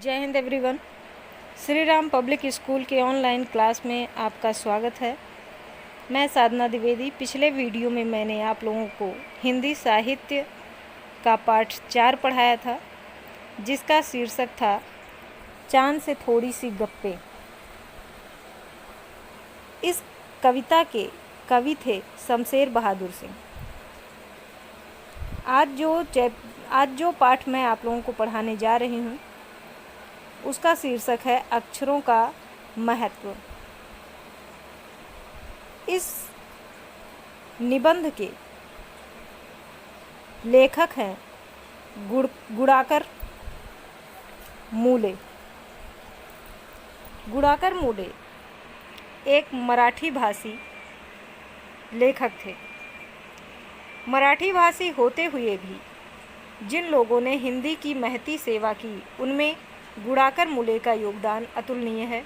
जय Hind everyone. Shri Ram public school के online class में आपका स्वागत है। मैं साधना द्विवेदी। पिछले वीडियो में मैंने आप लोगों को हिंदी साहित्य का पाठ 4 पढ़ाया था, जिसका शीर्षक था चांद से थोड़ी सी गप्पे। इस कविता के कवि थे शमशेर बहादुर सिंह। आज जो पाठ मैं आप लोगों को पढ़ाने जा रही हूँ उसका शीर्षक है अक्षरों का महत्व। इस निबंध के लेखक हैं गुणाकर मूले। गुणाकर मूले एक मराठी भाषी लेखक थे। मराठी भाषी होते हुए भी जिन लोगों ने हिंदी की महती सेवा की, उनमें गुणाकर मूले का योगदान अतुलनीय है।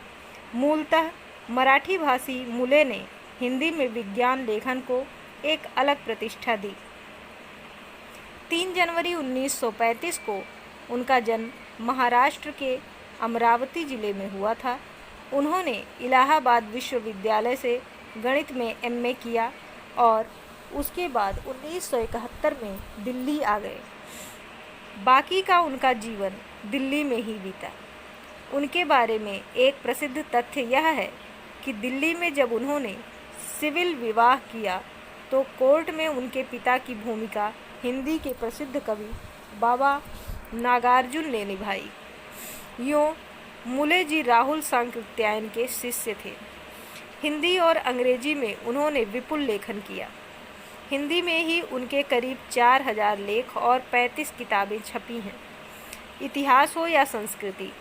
मूलतः मराठी भाषी मूले ने हिंदी में विज्ञान लेखन को एक अलग प्रतिष्ठा दी। 3 जनवरी 1935 को उनका जन्म महाराष्ट्र के अमरावती जिले में हुआ था। उन्होंने इलाहाबाद विश्वविद्यालय से गणित में एमए किया और उसके बाद 1971 में दिल्ली आ गए। बाकी का उनका जीवन दिल्ली में ही बीता। उनके बारे में एक प्रसिद्ध तथ्य यह है कि दिल्ली में जब उन्होंने सिविल विवाह किया तो कोर्ट में उनके पिता की भूमिका हिंदी के प्रसिद्ध कवि बाबा नागार्जुन ने निभाई। यूँ मूले जी राहुल सांकृत्यायन के शिष्य थे। हिंदी और अंग्रेजी में उन्होंने विपुल लेखन किया। हिंदी में ही उनके करीब 4000 लेख और 35 किताबें छपी हैं। इतिहास हो या संस्कृति,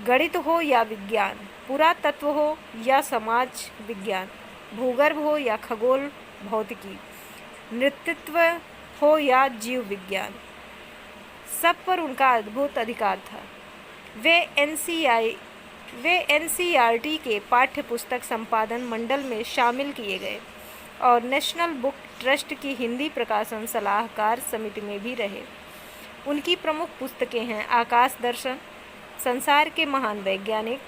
गणित हो या विज्ञान, पुरातत्व हो या समाज विज्ञान, भूगर्भ हो या खगोल भौतिकी, नृतत्व हो या जीव विज्ञान, सब पर उनका अद्भुत अधिकार था। वे एनसीईआरटी के पाठ्य पुस्तक संपादन मंडल में शामिल किए गए और नेशनल बुक ट्रस्ट की हिंदी प्रकाशन सलाहकार समिति में भी रहे। उनकी प्रमुख पुस्तकें हैं आकाश दर्शन, संसार के महान वैज्ञानिक,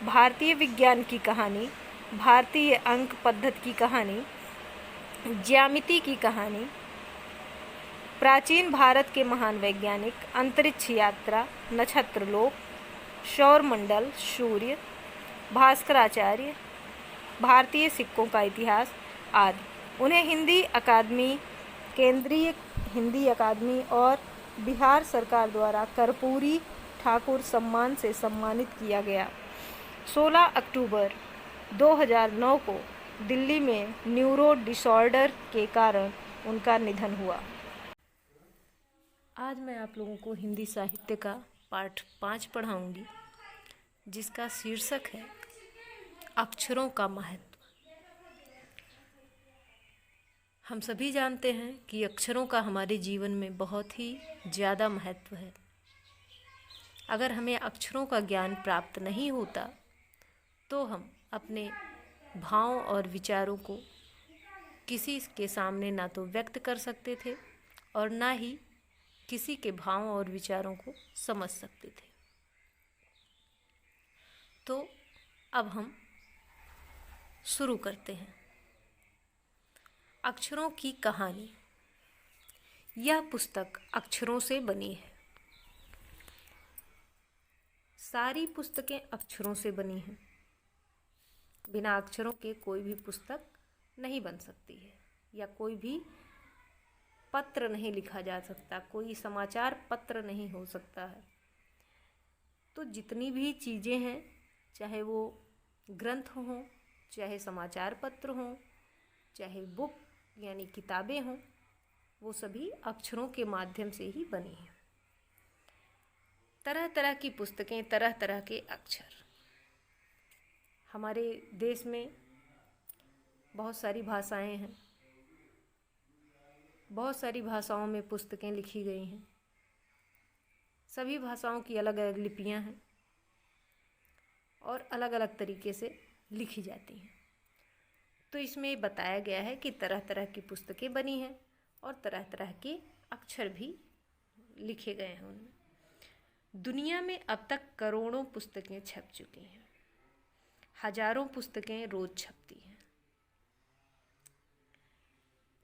भारतीय विज्ञान की कहानी, भारतीय अंक पद्धति की कहानी, ज्यामिति की कहानी, प्राचीन भारत के महान वैज्ञानिक, अंतरिक्ष यात्रा, नक्षत्रलोक, सौरमंडल, सूर्य, भास्कराचार्य, भारतीय सिक्कों का इतिहास आदि। उन्हें हिंदी अकादमी, केंद्रीय हिंदी अकादमी और बिहार सरकार द्वारा कर्पूरी ठाकुर सम्मान से सम्मानित किया गया। 16 अक्टूबर 2009 को दिल्ली में न्यूरो डिसऑर्डर के कारण उनका निधन हुआ। आज मैं आप लोगों को हिंदी साहित्य का पाठ 5 पढ़ाऊंगी, जिसका शीर्षक है अक्षरों का महत्व। हम सभी जानते हैं कि अक्षरों का हमारे जीवन में बहुत ही ज़्यादा महत्व है। अगर हमें अक्षरों का ज्ञान प्राप्त नहीं होता तो हम अपने भाव और विचारों को किसी के सामने ना तो व्यक्त कर सकते थे और ना ही किसी के भाव और विचारों को समझ सकते थे। तो अब हम शुरू करते हैं। अक्षरों की कहानी। यह पुस्तक अक्षरों से बनी है। सारी पुस्तकें अक्षरों से बनी हैं। बिना अक्षरों के कोई भी पुस्तक नहीं बन सकती है, या कोई भी पत्र नहीं लिखा जा सकता, कोई समाचार पत्र नहीं हो सकता है। तो जितनी भी चीज़ें हैं, चाहे वो ग्रंथ हों, चाहे समाचार पत्र हों, चाहे बुक यानी किताबें हों, वो सभी अक्षरों के माध्यम से ही बनी हैं। तरह तरह की पुस्तकें, तरह तरह के अक्षर। हमारे देश में बहुत सारी भाषाएं हैं। बहुत सारी भाषाओं में पुस्तकें लिखी गई हैं। सभी भाषाओं की अलग अलग लिपियां हैं और अलग अलग तरीके से लिखी जाती हैं। तो इसमें बताया गया है कि तरह तरह की पुस्तकें बनी हैं और तरह तरह के अक्षर भी लिखे गए हैं उनमें। दुनिया में अब तक करोड़ों पुस्तकें छप चुकी हैं, हजारों पुस्तकें रोज छपती हैं।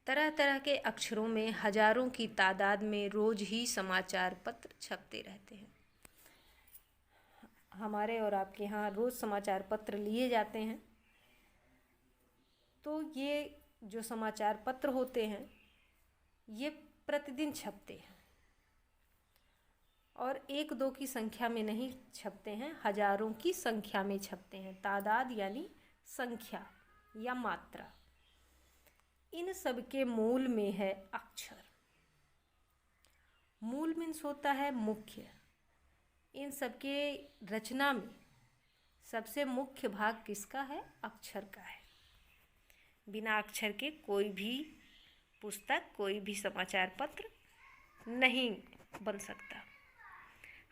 तरह तरह के अक्षरों में हजारों की तादाद में रोज ही समाचार पत्र छपते रहते हैं। हमारे और आपके यहाँ रोज समाचार पत्र लिए जाते हैं। तो ये जो समाचार पत्र होते हैं ये प्रतिदिन छपते हैं और एक दो की संख्या में नहीं छपते हैं, हजारों की संख्या में छपते हैं। तादाद यानी संख्या या मात्रा। इन सब के मूल में है अक्षर। मूल मीन्स होता है मुख्य। इन सब के रचना में सबसे मुख्य भाग किसका है? अक्षर का है। बिना अक्षर के कोई भी पुस्तक, कोई भी समाचार पत्र नहीं बन सकता।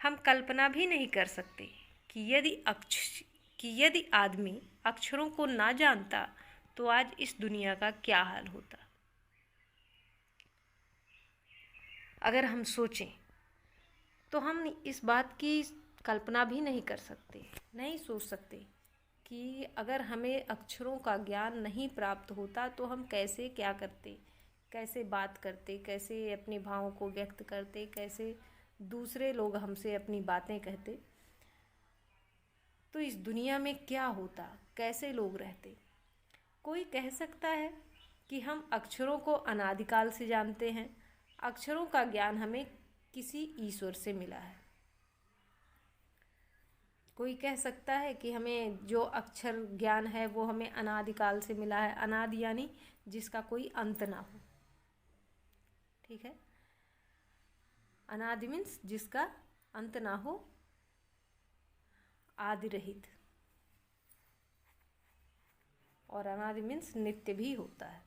हम कल्पना भी नहीं कर सकते कि यदि आदमी अक्षरों को ना जानता तो आज इस दुनिया का क्या हाल होता। अगर हम सोचें तो हम इस बात की कल्पना भी नहीं कर सकते, नहीं सोच सकते कि अगर हमें अक्षरों का ज्ञान नहीं प्राप्त होता तो हम कैसे क्या करते, कैसे बात करते, कैसे अपने भावों को व्यक्त करते, कैसे दूसरे लोग हमसे अपनी बातें कहते, तो इस दुनिया में क्या होता, कैसे लोग रहते। कोई कह सकता है कि हम अक्षरों को अनादिकाल से जानते हैं, अक्षरों का ज्ञान हमें किसी ईश्वर से मिला है। कोई कह सकता है कि हमें जो अक्षर ज्ञान है वो हमें अनादिकाल से मिला है। अनादि यानी जिसका कोई अंत ना हो, ठीक है। अनादि मीन्स जिसका अंत ना हो, आदि रहित, और अनादि मीन्स नित्य भी होता है।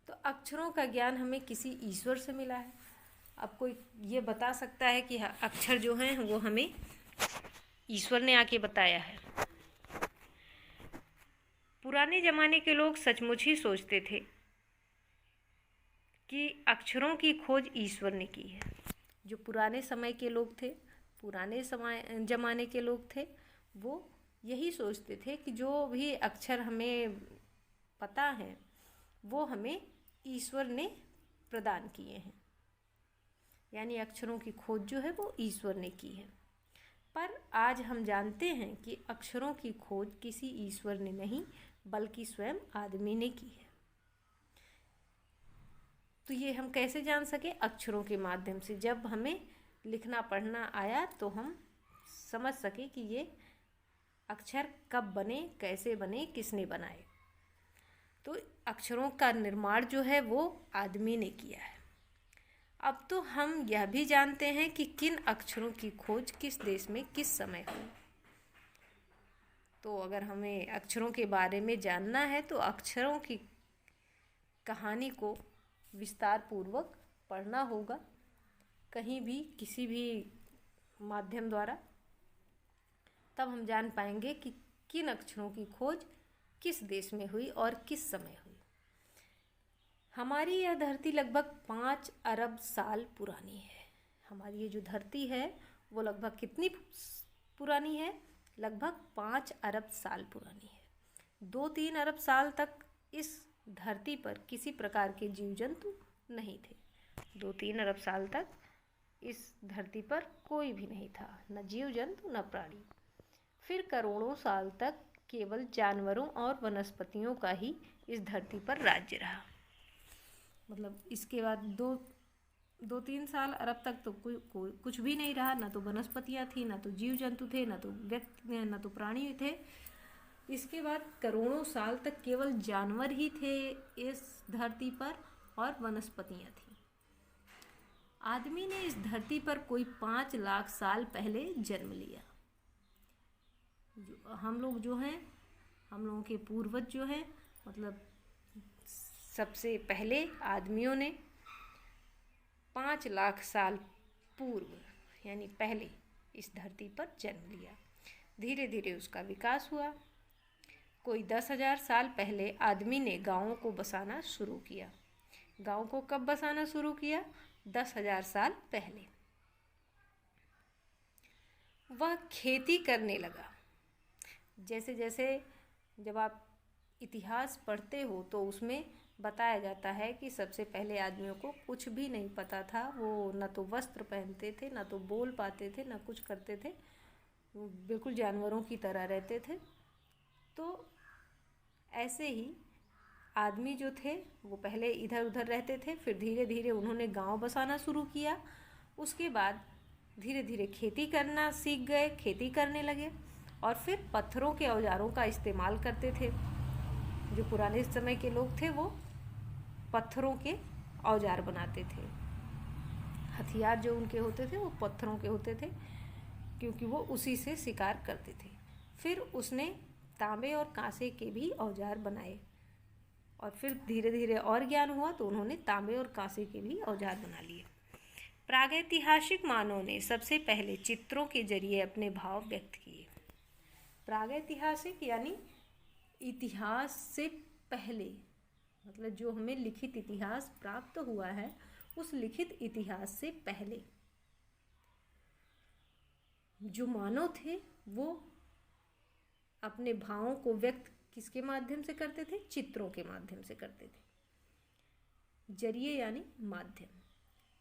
तो अक्षरों का ज्ञान हमें किसी ईश्वर से मिला है। अब कोई ये बता सकता है कि अक्षर जो हैं वो हमें ईश्वर ने आके बताया है। पुराने ज़माने के लोग सचमुच ही सोचते थे कि अक्षरों की खोज ईश्वर ने की है। जो पुराने समय के लोग थे, पुराने ज़माने के लोग थे, वो यही सोचते थे कि जो भी अक्षर हमें पता है वो हमें ईश्वर ने प्रदान किए हैं, यानी अक्षरों की खोज जो है वो ईश्वर ने की है। पर आज हम जानते हैं कि अक्षरों की खोज किसी ईश्वर ने नहीं बल्कि स्वयं आदमी ने की है। तो ये हम कैसे जान सके? अक्षरों के माध्यम से। जब हमें लिखना पढ़ना आया तो हम समझ सके कि ये अक्षर कब बने, कैसे बने, किसने बनाए। तो अक्षरों का निर्माण जो है वो आदमी ने किया है। अब तो हम यह भी जानते हैं कि किन अक्षरों की खोज किस देश में किस समय हुई। तो अगर हमें अक्षरों के बारे में जानना है तो अक्षरों की कहानी को विस्तार पूर्वक पढ़ना होगा, कहीं भी किसी भी माध्यम द्वारा। तब हम जान पाएंगे कि किन अक्षरों की खोज किस देश में हुई और किस समय हुई। हमारी यह धरती लगभग 5 अरब साल पुरानी है। हमारी ये जो धरती है वो लगभग कितनी पुरानी है? लगभग 5 अरब साल पुरानी है। 2-3 अरब साल तक इस धरती पर किसी प्रकार के जीव जंतु नहीं थे। 2-3 अरब साल तक इस धरती पर कोई भी नहीं था, न जीव जंतु न प्राणी। फिर करोड़ों साल तक केवल जानवरों और वनस्पतियों का ही इस धरती पर राज्य रहा। मतलब इसके बाद 2-3 साल अरब तक तो कुछ भी नहीं रहा, ना तो वनस्पतियाँ थी, ना तो जीव जंतु थे, ना तो व्यक्ति, ना तो प्राणी थे। इसके बाद करोड़ों साल तक केवल जानवर ही थे इस धरती पर और वनस्पतियाँ थीं। आदमी ने इस धरती पर कोई 5 लाख साल पहले जन्म लिया। हम लोग जो हैं, हम लोगों के पूर्वज जो हैं, मतलब सबसे पहले आदमियों ने 5 लाख साल पूर्व यानी पहले इस धरती पर जन्म लिया। धीरे धीरे उसका विकास हुआ। कोई 10,000 साल पहले आदमी ने गाँवों को बसाना शुरू किया। गाँव को कब बसाना शुरू किया? 10,000 साल पहले। वह खेती करने लगा। जैसे जैसे जब आप इतिहास पढ़ते हो तो उसमें बताया जाता है कि सबसे पहले आदमियों को कुछ भी नहीं पता था। वो न तो वस्त्र पहनते थे, न तो बोल पाते थे, न कुछ करते थे। वो बिल्कुल जानवरों की तरह रहते थे। तो ऐसे ही आदमी जो थे वो पहले इधर उधर रहते थे, फिर धीरे धीरे उन्होंने गांव बसाना शुरू किया। उसके बाद धीरे धीरे खेती करना सीख गए, खेती करने लगे और फिर पत्थरों के औजारों का इस्तेमाल करते थे। जो पुराने समय के लोग थे वो पत्थरों के औजार बनाते थे। हथियार जो उनके होते थे वो पत्थरों के होते थे, क्योंकि वो उसी से शिकार करते थे। फिर उसने तांबे और कांसे के भी औजार बनाए और फिर धीरे धीरे और ज्ञान हुआ तो उन्होंने तांबे और कांसे के भी औजार बना लिए। प्रागैतिहासिक मानव ने सबसे पहले चित्रों के जरिए अपने भाव व्यक्त किए। प्रागैतिहासिक यानी इतिहास से पहले, मतलब जो हमें लिखित इतिहास प्राप्त हुआ है उस लिखित इतिहास से पहले जो मानव थे वो अपने भावों को व्यक्त किसके माध्यम से करते थे? चित्रों के माध्यम से करते थे। जरिए यानी माध्यम,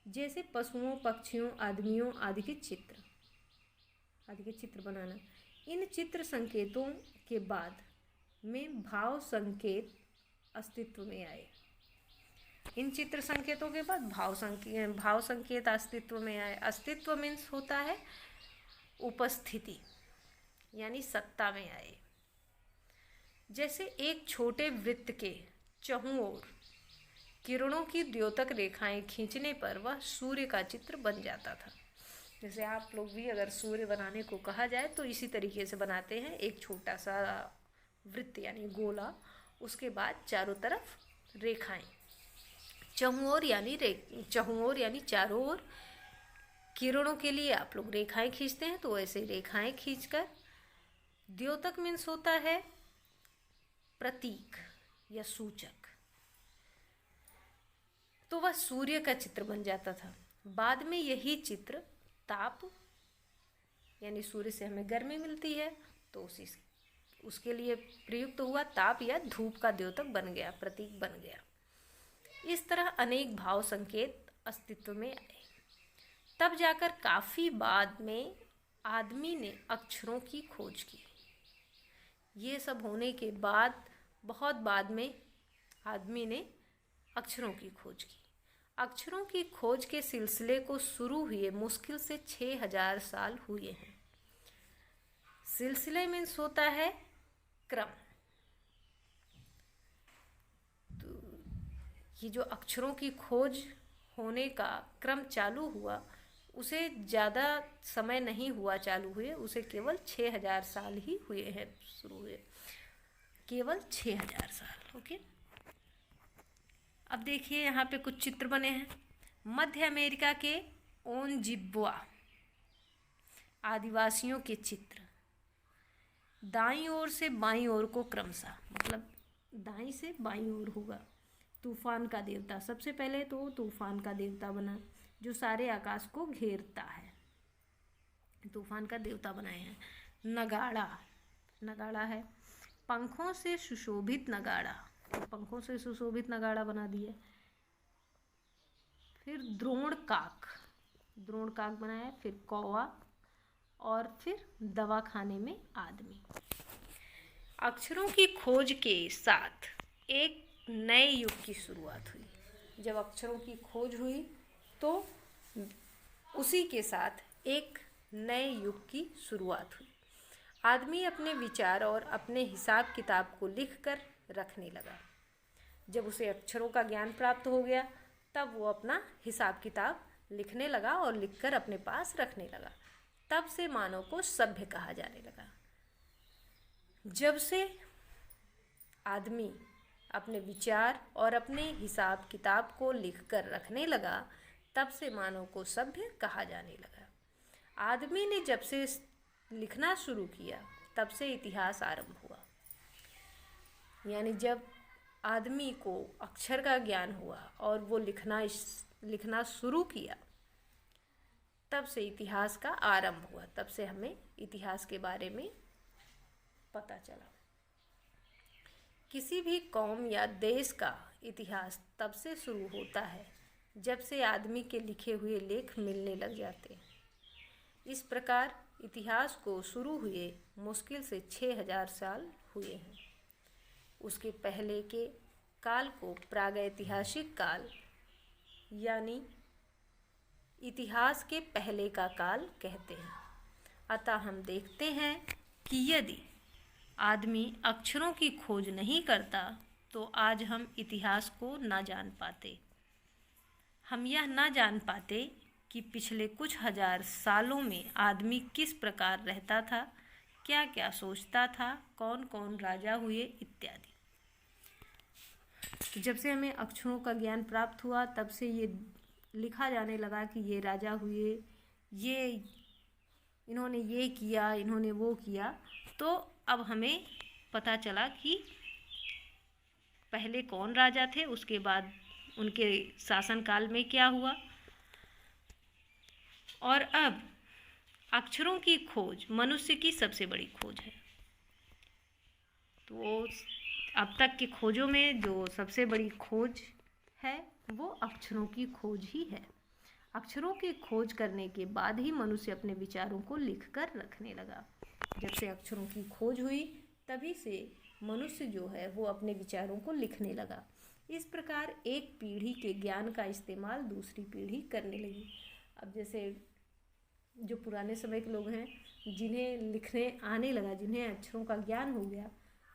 जैसे पशुओं, पक्षियों, आदमियों आदि के चित्र बनाना। इन चित्र संकेतों के बाद में भाव संकेत अस्तित्व में आए। इन चित्र संकेतों के बाद भाव संकेत अस्तित्व में आए। अस्तित्व मीन्स होता है उपस्थिति, यानी सत्ता में आए। जैसे एक छोटे वृत्त के चहुं ओर किरणों की द्योतक रेखाएं खींचने पर वह सूर्य का चित्र बन जाता था। जैसे आप लोग भी अगर सूर्य बनाने को कहा जाए तो इसी तरीके से बनाते हैं। एक छोटा सा वृत्त यानी गोला, उसके बाद चारों तरफ रेखाएं। चहुं ओर यानी चारों ओर किरणों के लिए आप लोग रेखाएं खींचते हैं, तो ऐसे रेखाएं खींचकर। द्योतक मीन्स होता है प्रतीक या सूचक। तो वह सूर्य का चित्र बन जाता था। बाद में यही चित्र ताप यानी सूर्य से हमें गर्मी मिलती है तो उसके लिए प्रयुक्त हुआ ताप या धूप का द्योतक बन गया, प्रतीक बन गया। इस तरह अनेक भाव संकेत अस्तित्व में आए। तब जाकर काफ़ी बाद में आदमी ने अक्षरों की खोज की। ये सब होने के बाद बहुत बाद में आदमी ने अक्षरों की खोज की। अक्षरों की खोज के सिलसिले को शुरू हुए मुश्किल से 6000 साल हुए हैं। सिलसिले मीन्स होता है क्रम। तो ये जो अक्षरों की खोज होने का क्रम चालू हुआ उसे ज़्यादा समय नहीं हुआ चालू हुए, उसे केवल 6000 साल ही हुए हैं शुरू हुए, केवल 6000 साल। ओके, अब देखिए यहाँ पे कुछ चित्र बने हैं। मध्य अमेरिका के ओनजिब्वा आदिवासियों के चित्र दाईं ओर से बाईं ओर को क्रमशः, मतलब दाईं से बाईं ओर होगा। तूफान का देवता, सबसे पहले तो तूफान का देवता बना जो सारे आकाश को घेरता है, तूफान का देवता बनाए हैं। नगाड़ा है, पंखों से सुशोभित नगाड़ा, पंखों से सुशोभित नगाड़ा बना दिया। फिर द्रोण काक बनाया, फिर कौवा और फिर दवाखाने में आदमी। अक्षरों की खोज के साथ एक नए युग की शुरुआत हुई। जब अक्षरों की खोज हुई तो उसी के साथ एक नए युग की शुरुआत हुई। आदमी अपने विचार और अपने हिसाब किताब को लिखकर रखने लगा। जब उसे अक्षरों का ज्ञान प्राप्त हो गया तब वो अपना हिसाब किताब लिखने लगा और लिखकर अपने पास रखने लगा। तब से मानव को सभ्य कहा जाने लगा। जब से आदमी अपने विचार और अपने हिसाब किताब को लिखकर रखने लगा तब से मानव को सभ्य कहा जाने लगा। आदमी ने जब से लिखना शुरू किया तब से इतिहास आरंभ हुआ। यानी जब आदमी को अक्षर का ज्ञान हुआ और वो लिखना शुरू किया तब से इतिहास का आरंभ हुआ, तब से हमें इतिहास के बारे में पता चला। किसी भी कौम या देश का इतिहास तब से शुरू होता है जब से आदमी के लिखे हुए लेख मिलने लग जाते हैं। इस प्रकार इतिहास को शुरू हुए मुश्किल से 6000 साल हुए हैं। उसके पहले के काल को प्रागैतिहासिक काल यानी इतिहास के पहले का काल कहते हैं। अतः हम देखते हैं कि यदि आदमी अक्षरों की खोज नहीं करता तो आज हम इतिहास को ना जान पाते। हम यह ना जान पाते कि पिछले कुछ हजार सालों में आदमी किस प्रकार रहता था, क्या क्या सोचता था, कौन कौन राजा हुए इत्यादि। तो जब से हमें अक्षरों का ज्ञान प्राप्त हुआ तब से ये लिखा जाने लगा कि ये राजा हुए, ये इन्होंने ये किया, इन्होंने वो किया। तो अब हमें पता चला कि पहले कौन राजा थे, उसके बाद उनके शासनकाल में क्या हुआ। और अब अक्षरों की खोज मनुष्य की सबसे बड़ी खोज है। तो अब तक की खोजों में जो सबसे बड़ी खोज है वो अक्षरों की खोज ही है। अक्षरों की खोज करने के बाद ही मनुष्य अपने विचारों को लिखकर रखने लगा। जब से अक्षरों की खोज हुई तभी से मनुष्य जो है वो अपने विचारों को लिखने लगा। इस प्रकार एक पीढ़ी के ज्ञान का इस्तेमाल दूसरी पीढ़ी करने लगी। अब जैसे जो पुराने समय के लोग हैं जिन्हें लिखने आने लगा, जिन्हें अक्षरों का ज्ञान हो गया,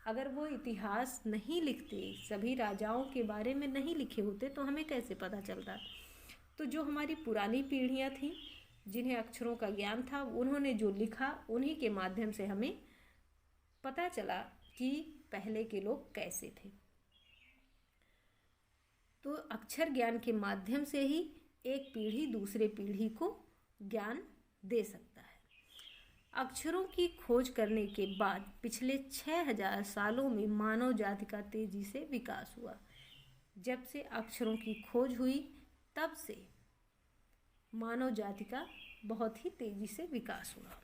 अगर वो इतिहास नहीं लिखते, सभी राजाओं के बारे में नहीं लिखे होते तो हमें कैसे पता चलता। तो जो हमारी पुरानी पीढ़ियाँ थीं जिन्हें अक्षरों का ज्ञान था, उन्होंने जो लिखा उन्हीं के माध्यम से हमें पता चला कि पहले के लोग कैसे थे। तो अक्षर ज्ञान के माध्यम से ही एक पीढ़ी दूसरे पीढ़ी को ज्ञान दे सकता है। अक्षरों की खोज करने के बाद पिछले 6000 सालों में मानव जाति का तेजी से विकास हुआ। जब से अक्षरों की खोज हुई तब से मानव जाति का बहुत ही तेजी से विकास हुआ।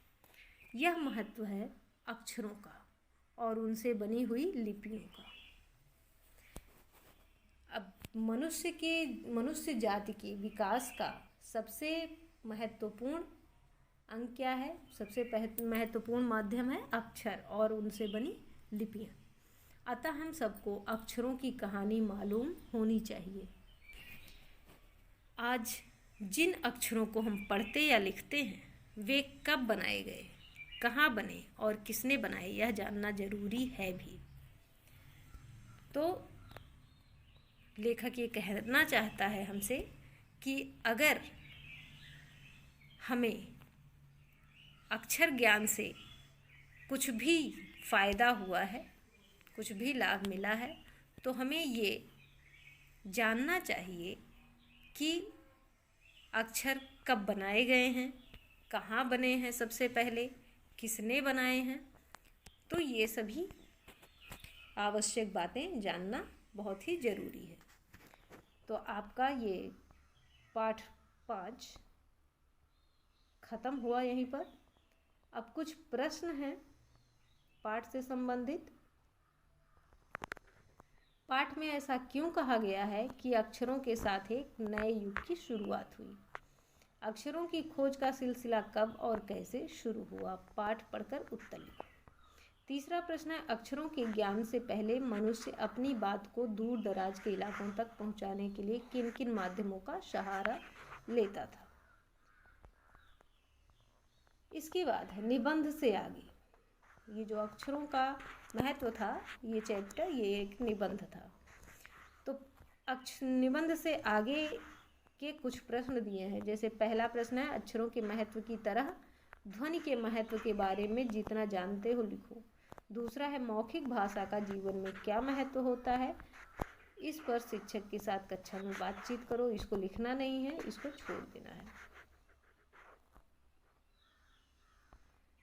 यह महत्व है अक्षरों का और उनसे बनी हुई लिपियों का। अब मनुष्य जाति के विकास का सबसे महत्वपूर्ण अंग क्या है? सबसे महत्वपूर्ण माध्यम है अक्षर और उनसे बनी लिपियाँ। अतः हम सबको अक्षरों की कहानी मालूम होनी चाहिए। आज जिन अक्षरों को हम पढ़ते या लिखते हैं वे कब बनाए गए, कहाँ बने और किसने बनाए, यह जानना जरूरी है भी। तो लेखक ये कहना चाहता है हमसे कि अगर हमें अक्षर ज्ञान से कुछ भी फ़ायदा हुआ है, कुछ भी लाभ मिला है, तो हमें ये जानना चाहिए कि अक्षर कब बनाए गए हैं, कहाँ बने हैं, सबसे पहले किसने बनाए हैं। तो ये सभी आवश्यक बातें जानना बहुत ही ज़रूरी है। तो आपका ये पाठ 5 ख़त्म हुआ यहीं पर। अब कुछ प्रश्न हैं पाठ से संबंधित। पाठ में ऐसा क्यों कहा गया है कि अक्षरों के साथ एक नए युग की शुरुआत हुई? अक्षरों की खोज का सिलसिला कब और कैसे शुरू हुआ? पाठ पढ़कर उत्तर लिखो। तीसरा प्रश्न है, अक्षरों के ज्ञान से पहले मनुष्य अपनी बात को दूर दराज के इलाकों तक पहुंचाने के लिए किन किन माध्यमों का सहारा लेता था? इसके बाद है निबंध से आगे। ये जो अक्षरों का महत्व था, ये चैप्टर, ये एक निबंध था। तो निबंध से आगे के कुछ प्रश्न दिए हैं। जैसे पहला प्रश्न है, अक्षरों के महत्व की तरह ध्वनि के महत्व के बारे में जितना जानते हो लिखो। दूसरा है, मौखिक भाषा का जीवन में क्या महत्व होता है? इस पर शिक्षक के साथ कक्षा में बातचीत करो। इसको लिखना नहीं है, इसको छोड़ देना है।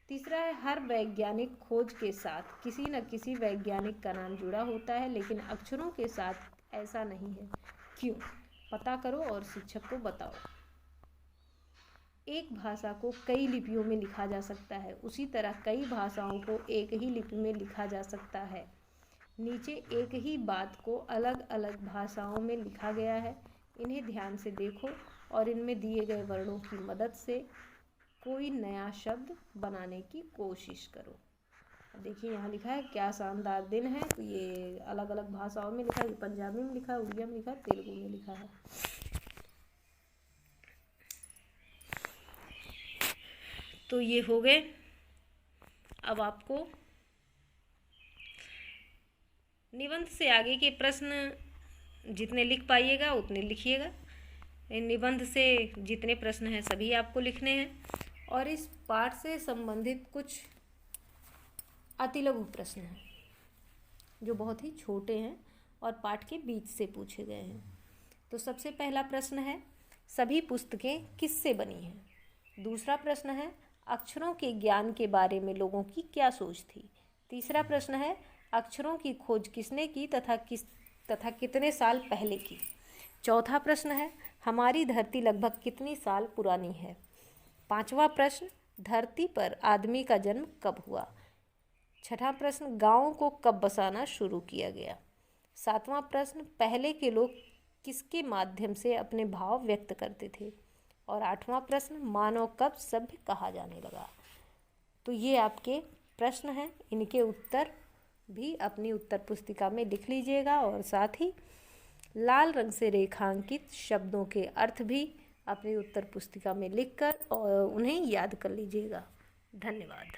तीसरा है, हर वैज्ञानिक खोज के साथ किसी न किसी वैज्ञानिक का नाम जुड़ा होता है, लेकिन अक्षरों के साथ ऐसा नहीं है। क्यों? पता करो और शिक्षक को बताओ। एक भाषा को कई लिपियों में लिखा जा सकता है, उसी तरह कई भाषाओं को एक ही लिपि में लिखा जा सकता है। नीचे एक ही बात को अलग अलग भाषाओं में लिखा गया है, इन्हें ध्यान से देखो और इनमें दिए गए वर्णों की मदद से कोई नया शब्द बनाने की कोशिश करो। देखिए यहाँ लिखा है क्या शानदार दिन है, तो ये अलग अलग भाषाओं में लिखा है, ये पंजाबी में लिखा है, उड़िया में लिखा है, तेलुगु में लिखा है। तो ये हो गए। अब आपको निबंध से आगे के प्रश्न जितने लिख पाइएगा उतने लिखिएगा। निबंध से जितने प्रश्न हैं सभी आपको लिखने हैं और इस पाठ से संबंधित कुछ अतिलघु प्रश्न हैं जो बहुत ही छोटे हैं और पाठ के बीच से पूछे गए हैं। तो सबसे पहला प्रश्न है, सभी पुस्तकें किससे बनी हैं? दूसरा प्रश्न है, अक्षरों के ज्ञान के बारे में लोगों की क्या सोच थी? तीसरा प्रश्न है, अक्षरों की खोज किसने की तथा कितने साल पहले की? चौथा प्रश्न है, हमारी धरती लगभग कितनी साल पुरानी है? पांचवा प्रश्न, धरती पर आदमी का जन्म कब हुआ? छठा प्रश्न, गाँव को कब बसाना शुरू किया गया? सातवां प्रश्न, पहले के लोग किसके माध्यम से अपने भाव व्यक्त करते थे? और आठवां प्रश्न, मानव कब सभ्य कहा जाने लगा? तो ये आपके प्रश्न हैं, इनके उत्तर भी अपनी उत्तर पुस्तिका में लिख लीजिएगा और साथ ही लाल रंग से रेखांकित शब्दों के अर्थ भी अपनी उत्तर पुस्तिका में लिखकर और उन्हें याद कर लीजिएगा। धन्यवाद।